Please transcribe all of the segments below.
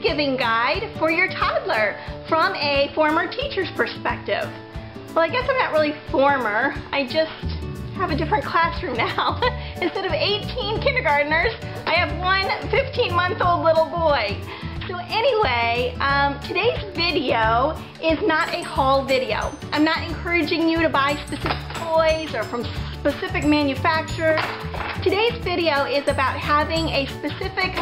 Thanksgiving guide for your toddler from a former teacher's perspective. Well, I guess I'm not really former. I just have a different classroom now. Instead of 18 kindergartners, I have one 15-month-old little boy. So anyway, today's video is not a haul video. I'm not encouraging you to buy specific toys or from specific manufacturers. Today's video is about having a specific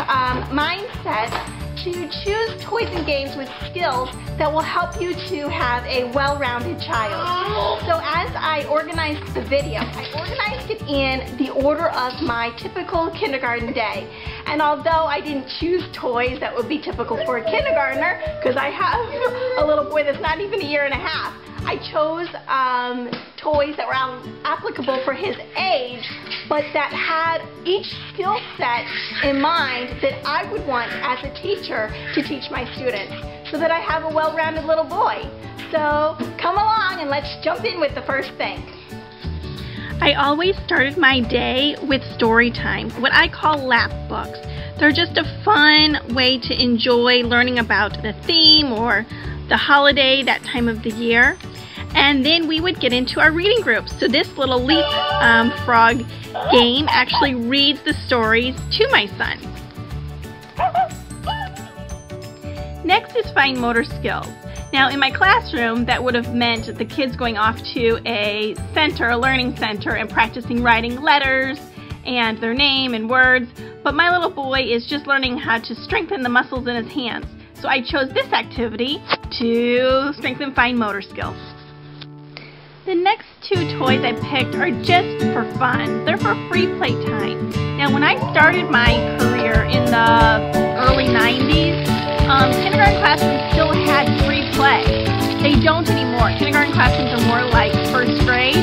mindset to choose toys and games with skills that will help you to have a well-rounded child. So as I organized the video, I organized it in the order of my typical kindergarten day. And although I didn't choose toys that would be typical for a kindergartner, because I have a little boy that's not even a year and a half, I chose toys that were applicable for his age, but that had each skill set in mind that I would want as a teacher to teach my students, so that I have a well-rounded little boy. So come along and let's jump in with the first thing. I always started my day with story time, what I call lap books. They're just a fun way to enjoy learning about the theme or the holiday that time of the year. And then we would get into our reading groups. So this little leapfrog game actually reads the stories to my son. Next is fine motor skills. Now in my classroom, that would have meant the kids going off to a center, a learning center, and practicing writing letters and their name and words. But my little boy is just learning how to strengthen the muscles in his hands. So I chose this activity to strengthen fine motor skills. The next two toys I picked are just for fun. They're for free playtime. Now when I started my career in the early 90s, kindergarten classrooms still had free play. They don't anymore. Kindergarten classrooms are more like first grade,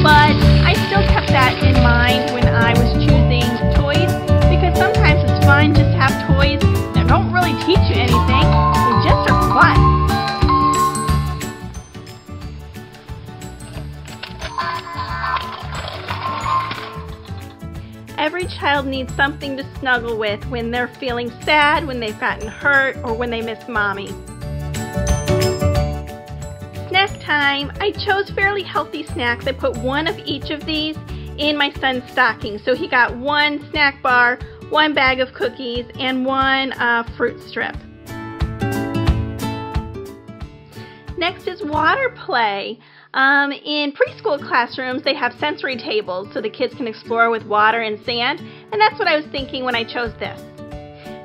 but I still kept that in mind when I was choosing toys, because sometimes it's fun just to have toys that don't really teach you anything. They just are fun. Every child needs something to snuggle with when they're feeling sad, when they've gotten hurt, or when they miss mommy. Snack time. I chose fairly healthy snacks. I put one of each of these in my son's stocking. So he got one snack bar, one bag of cookies, and one fruit strip. Next is water play. In preschool classrooms, they have sensory tables so the kids can explore with water and sand, and that's what I was thinking when I chose this.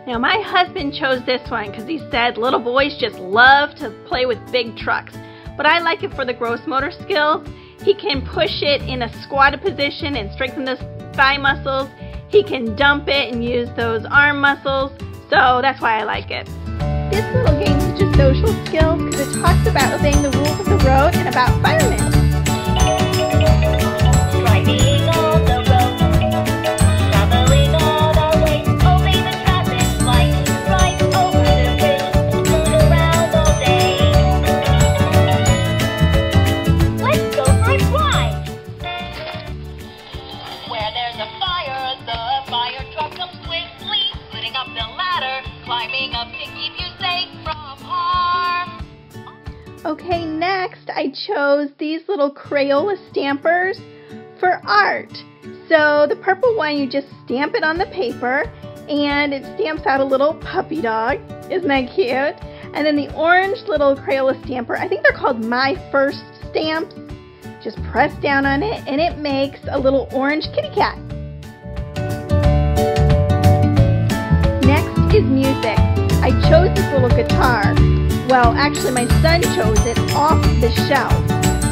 Now my husband chose this one because he said little boys just love to play with big trucks, but I like it for the gross motor skills. He can push it in a squatted position and strengthen those thigh muscles. He can dump it and use those arm muscles, so that's why I like it. This little game teaches social skills because it talks about obeying the rules of the road and about firemen. Driving on the road, traveling all the way, obey the traffic lights, drive over the bridge, turn around all day. Let's go for a drive. Where there's a fire, the fire truck comes quickly, putting up the ladder, climbing up to keep you safe from harm. Okay, next I chose these little Crayola stampers for art. So the purple one, you just stamp it on the paper and it stamps out a little puppy dog. Isn't that cute? And then the orange little Crayola stamper, I think they're called My First stamps. Just press down on it and it makes a little orange kitty cat. Next is music. I chose this little guitar. Well, actually my son chose it off the shelf.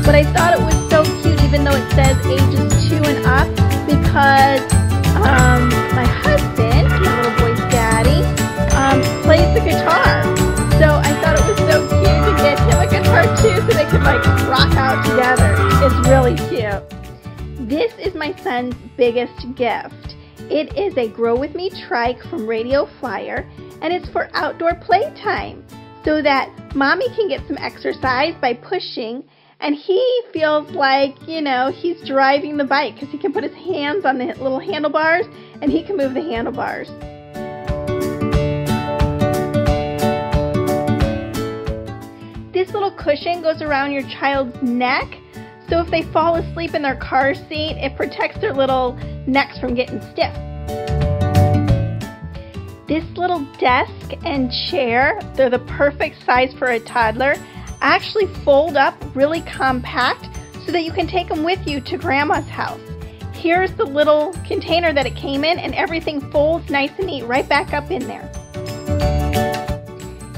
But I thought it was so cute even though it says ages 2 and up, because my husband, my little boy's daddy, plays the guitar. So I thought it was so cute to get him a guitar too so they could like rock out together. It's really cute. This is my son's biggest gift. It is a Grow With Me trike from Radio Flyer, and it's for outdoor playtime so that mommy can get some exercise by pushing, and he feels like, you know, he's driving the bike because he can put his hands on the little handlebars and he can move the handlebars. This little cushion goes around your child's neck, so if they fall asleep in their car seat, it protects their little necks from getting stiff. This little desk and chair, they're the perfect size for a toddler. Actually fold up really compact so that you can take them with you to Grandma's house. Here's the little container that it came in, and everything folds nice and neat right back up in there.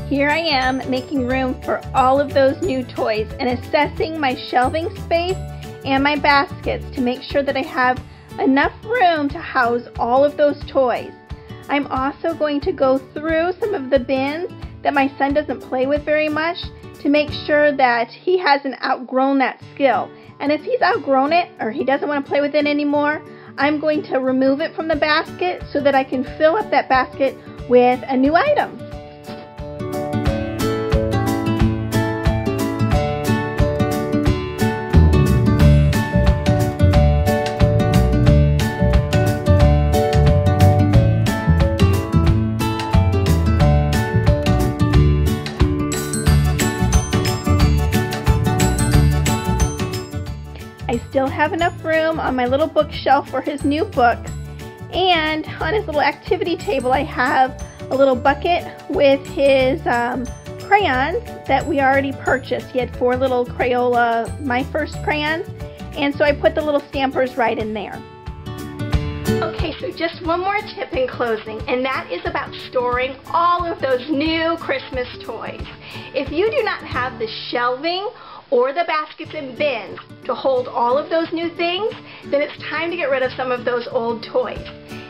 Here I am making room for all of those new toys and assessing my shelving space and my baskets to make sure that I have enough room to house all of those toys. I'm also going to go through some of the bins that my son doesn't play with very much to make sure that he hasn't outgrown that skill. And if he's outgrown it or he doesn't want to play with it anymore, I'm going to remove it from the basket so that I can fill up that basket with a new item. I still have enough room on my little bookshelf for his new books, and on his little activity table I have a little bucket with his crayons that we already purchased. He had 4 little Crayola My First crayons, and so I put the little stampers right in there. Okay, so just one more tip in closing, and that is about storing all of those new Christmas toys. If you do not have the shelving or the baskets and bins to hold all of those new things, then it's time to get rid of some of those old toys.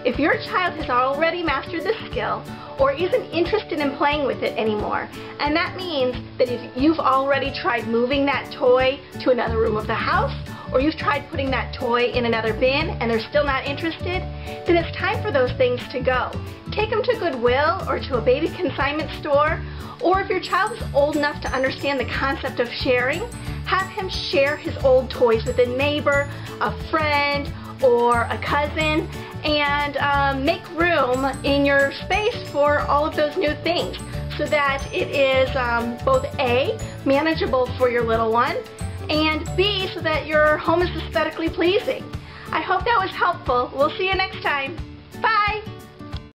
If your child has already mastered the skill or isn't interested in playing with it anymore, and that means that if you've already tried moving that toy to another room of the house, or you've tried putting that toy in another bin and they're still not interested, then it's time for those things to go. Take them to Goodwill or to a baby consignment store, or if your child is old enough to understand the concept of sharing, have him share his old toys with a neighbor, a friend, or a cousin, and make room in your space for all of those new things so that it is both A, manageable for your little one, and B, so that your home is aesthetically pleasing. I hope that was helpful. We'll see you next time.